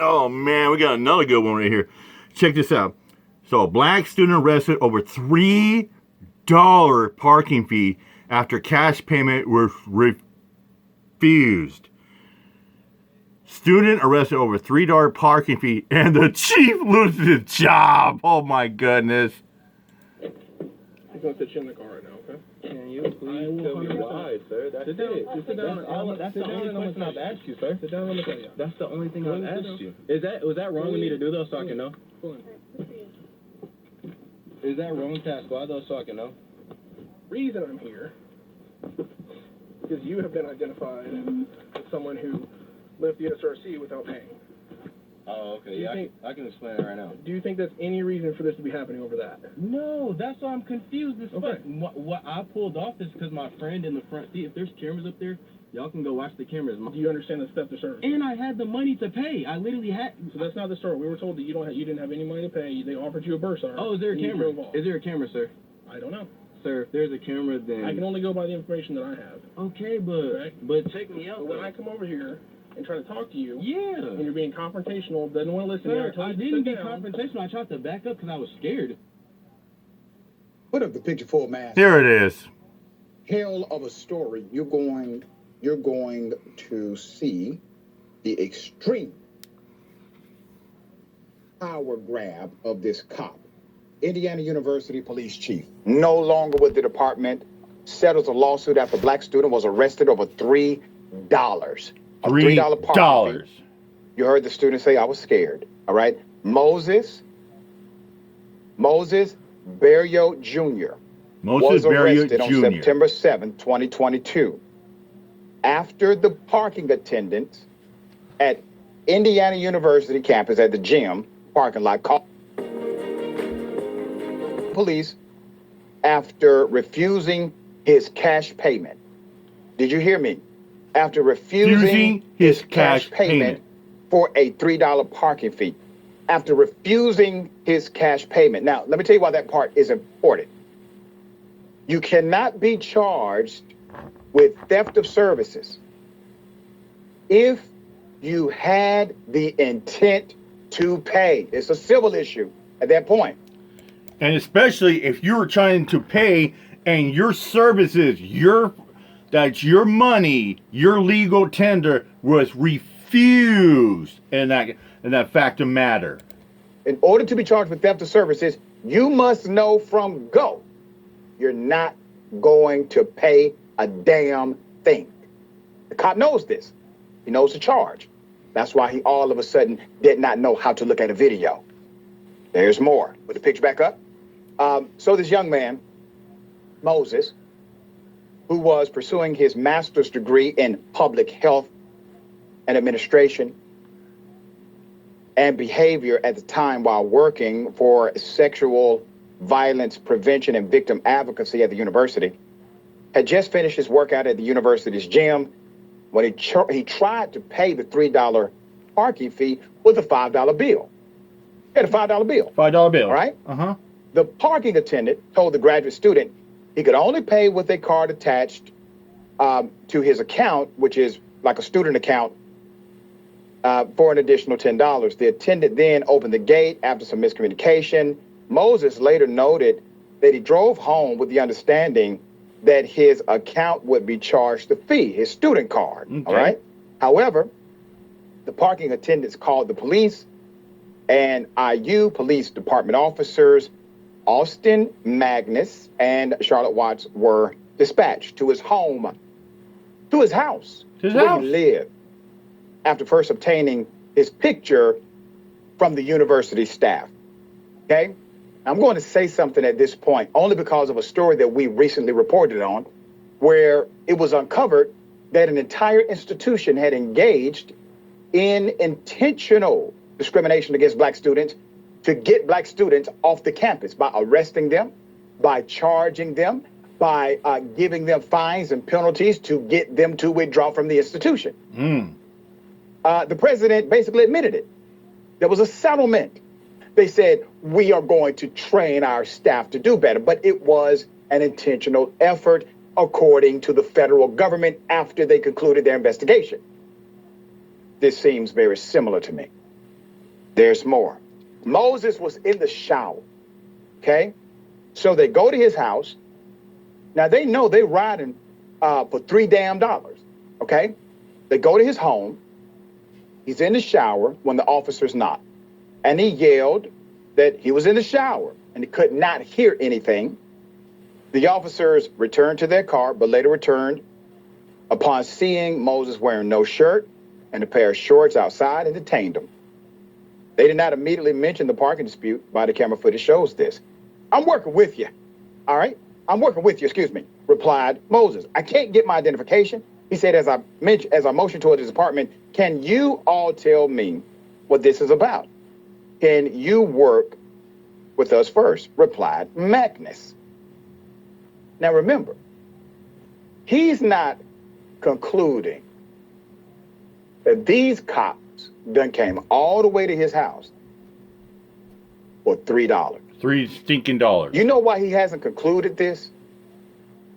Oh, man, we got another good one right here. Check this out. So a black student arrested over $3 parking fee after cash payment was refused. Student arrested over $3 parking fee and the chief loses his job. Oh, my goodness. I'm going to sit you in the car right now, okay? Can you please tell me why, sir? That's it. Sit down. That's the only question I've asked you, sir. Sit down, let me tell you. That's the only thing I've asked you. Was that wrong of me to do though, so I can know? Is that wrong to ask why though, so I can know? Reason I'm here because you have been identified as someone who left the SRC without paying. Oh, okay. Yeah, I can explain it right now. Do you think there's any reason for this to be happening over that? No, that's why I'm confused as fuck. Okay. What I pulled off is because my friend in the front seat, if there's cameras up there, y'all can go watch the cameras. Do you understand the theft of service? And I had the money to pay. I literally had. So that's not the story. We were told that you didn't have any money to pay. They offered you a bursar. Oh, is there a camera? Is there a camera, sir? I don't know. Sir, if there's a camera, then I can only go by the information that I have. Okay, but check me out. But when I come over here and try to talk to you, yeah, and you're being confrontational, doesn't want to listen. Sir, I didn't be confrontational. I tried to back up because I was scared. Put up the picture for man. Here it is. Hell of a story. You're going to see the extreme power grab of this cop. Indiana University police chief, no longer with the department, settles a lawsuit after a black student was arrested over $3. A $3 parking fee. You heard the student say, I was scared. All right. Moses Berriot Jr. was arrested on September 7th, 2022, after the parking attendants at Indiana University campus at the gym parking lot called police after refusing his cash payment. Did you hear me? After refusing his cash payment for a $3 parking fee. After refusing his cash payment. Now, let me tell you why that part is important. You cannot be charged with theft of services if you had the intent to pay. It's a civil issue at that point. And especially if you're trying to pay and your services, that's your money, your legal tender was refused in that fact of matter. In order to be charged with theft of services, you must know from go you're not going to pay a damn thing. The cop knows this. He knows the charge. That's why he all of a sudden did not know how to look at a video. There's more. Put the picture back up. So this young man, Moses, who was pursuing his master's degree in public health and administration and behavior at the time while working for sexual violence prevention and victim advocacy at the university, had just finished his workout at the university's gym when he tried to pay the $3 parking fee with a $5 bill. He had a $5 bill. $5 bill. All right? Uh-huh. The parking attendant told the graduate student he could only pay with a card attached to his account, which is like a student account, for an additional $10. The attendant then opened the gate after some miscommunication. Moses later noted that he drove home with the understanding that his account would be charged the fee, his student card. Okay. All right. However, the parking attendants called the police, and IU police department officers Austin Magnus and Charlotte Watts were dispatched to his home, to his house, where he lived, after first obtaining his picture from the university staff. Okay? I'm going to say something at this point, only because of a story that we recently reported on, where it was uncovered that an entire institution had engaged in intentional discrimination against black students to get black students off the campus by arresting them, by charging them, by giving them fines and penalties to get them to withdraw from the institution. The president basically admitted it. There was a settlement. They said, we are going to train our staff to do better. But it was an intentional effort, according to the federal government, after they concluded their investigation. This seems very similar to me. There's more. Moses was in the shower. Okay? So they go to his house. Now they know they're riding for $3 damn. Okay? They go to his home. He's in the shower when the officers knock. And he yelled that he was in the shower and he could not hear anything. The officers returned to their car, but later returned upon seeing Moses wearing no shirt and a pair of shorts outside and detained him. They did not immediately mention the parking dispute. Body camera footage shows this. I'm working with you. All right? I'm working with you, excuse me, replied Moses. I can't get my identification. He said, as I motioned toward his apartment, can you all tell me what this is about? Can you work with us first? Replied Magnus. Now remember, he's not concluding that these cops done came all the way to his house for $3. $3 stinking dollars. You know why he hasn't concluded this?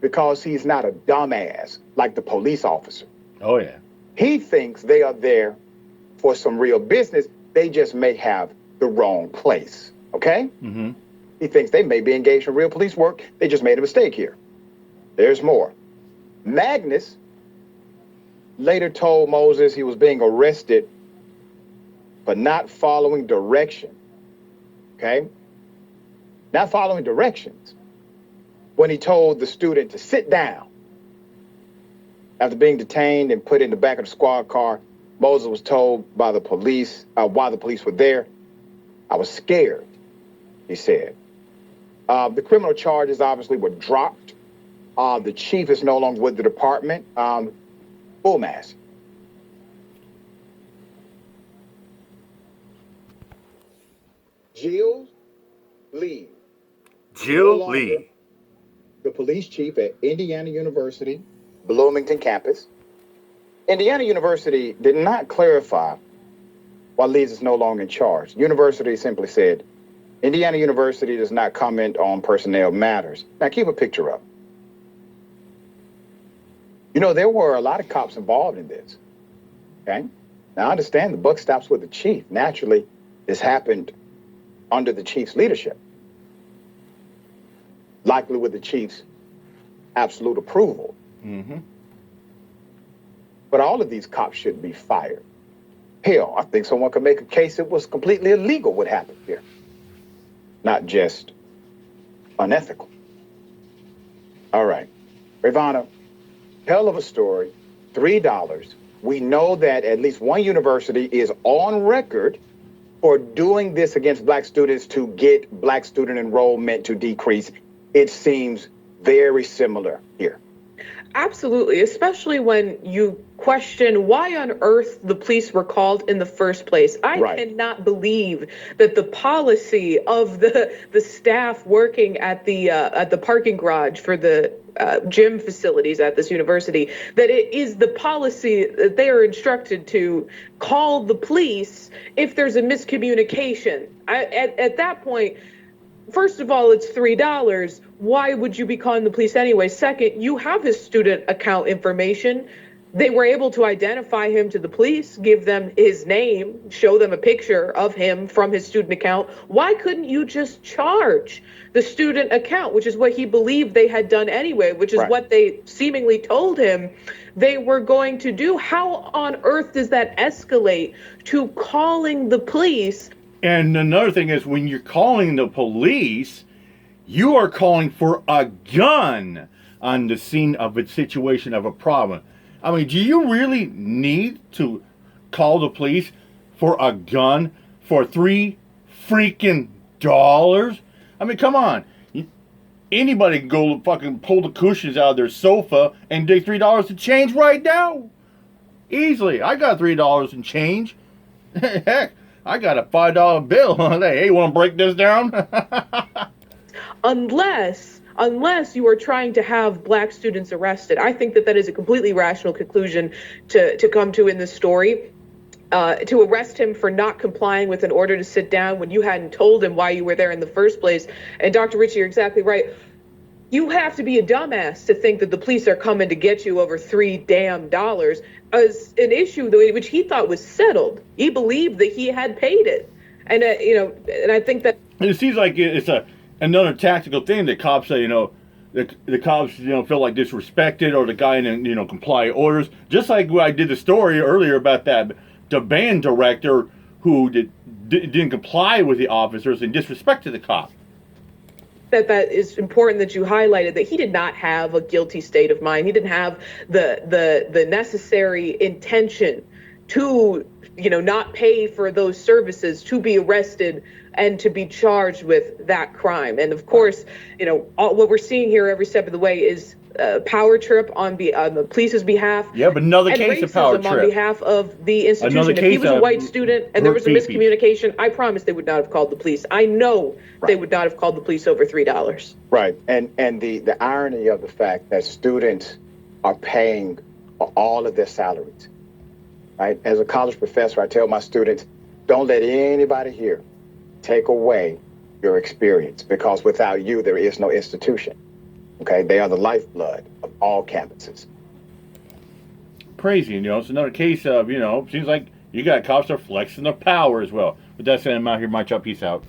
Because he's not a dumbass like the police officer. Oh, yeah. He thinks they are there for some real business. They just may have the wrong place. Okay? Mm-hmm. He thinks they may be engaged in real police work. They just made a mistake here. There's more. Magnus later told Moses he was being arrested for not following direction. Okay? Not following directions. When he told the student to sit down. After being detained and put in the back of the squad car, Moses was told by the police, while the police were there, I was scared, he said. The criminal charges obviously were dropped. The chief is no longer with the department. Full mask. Jill Lee. Jill Lee. The police chief at Indiana University, Bloomington campus. Indiana University did not clarify why Lees is no longer in charge. University simply said, Indiana University does not comment on personnel matters. Now keep a picture up. You know, there were a lot of cops involved in this. Okay? Now I understand the buck stops with the chief. Naturally, this happened under the chief's leadership. Likely with the chief's absolute approval. Mm-hmm. But all of these cops should be fired. Hell, I think someone could make a case it was completely illegal what happened here. Not just unethical. All right. Ravana, hell of a story. $3. We know that at least one university is on record for doing this against black students to get black student enrollment to decrease. It seems very similar here. Absolutely, especially when you question why on earth the police were called in the first place. I cannot believe that the policy of the staff working at the parking garage for the gym facilities at this university, that it is the policy that they are instructed to call the police if there's a miscommunication. At that point, first of all, it's $3. Why would you be calling the police anyway? Second, you have his student account information. They were able to identify him to the police, give them his name, show them a picture of him from his student account. Why couldn't you just charge the student account, which is what he believed they had done anyway, which is what they seemingly told him they were going to do? How on earth does that escalate to calling the police? And another thing is, when you're calling the police, you are calling for a gun on the scene of a situation of a problem. I mean, do you really need to call the police for a gun for $3 freaking dollars? I mean, come on. Anybody can go fucking pull the cushions out of their sofa and take $3 to change right now. Easily. I got $3 in change. Heck, I got a $5 bill. Hey, you want to break this down? Unless you are trying to have black students arrested. I think that is a completely rational conclusion to come to in this story. To arrest him for not complying with an order to sit down when you hadn't told him why you were there in the first place. And Dr. Ritchie, you're exactly right. You have to be a dumbass to think that the police are coming to get you over $3 damn as an issue which he thought was settled. He believed that he had paid it. And and I think that it seems like it's another tactical thing that cops say, the cops, feel like disrespected, or the guy didn't, comply orders. Just like I did the story earlier about the band director who didn't comply with the officers and disrespected the cop. that is important that you highlighted that he did not have a guilty state of mind. He didn't have the necessary intention to not pay for those services, to be arrested and to be charged with that crime. And of course, what we're seeing here every step of the way is power trip on the police's behalf. Yeah, but another and case of power trip on behalf of the institution. If he was a white student and there was a miscommunication, I promise they would not have called the police. I know they would not have called the police over $3. Right. And the irony of the fact that students are paying for all of their salaries. Right. As a college professor, I tell my students, don't let anybody here take away your experience, because without you, there is no institution. Okay, they are the lifeblood of all campuses. Crazy, it's another case of, seems like you got cops are flexing their power as well. But that's it, I'm out here, my chop, peace out.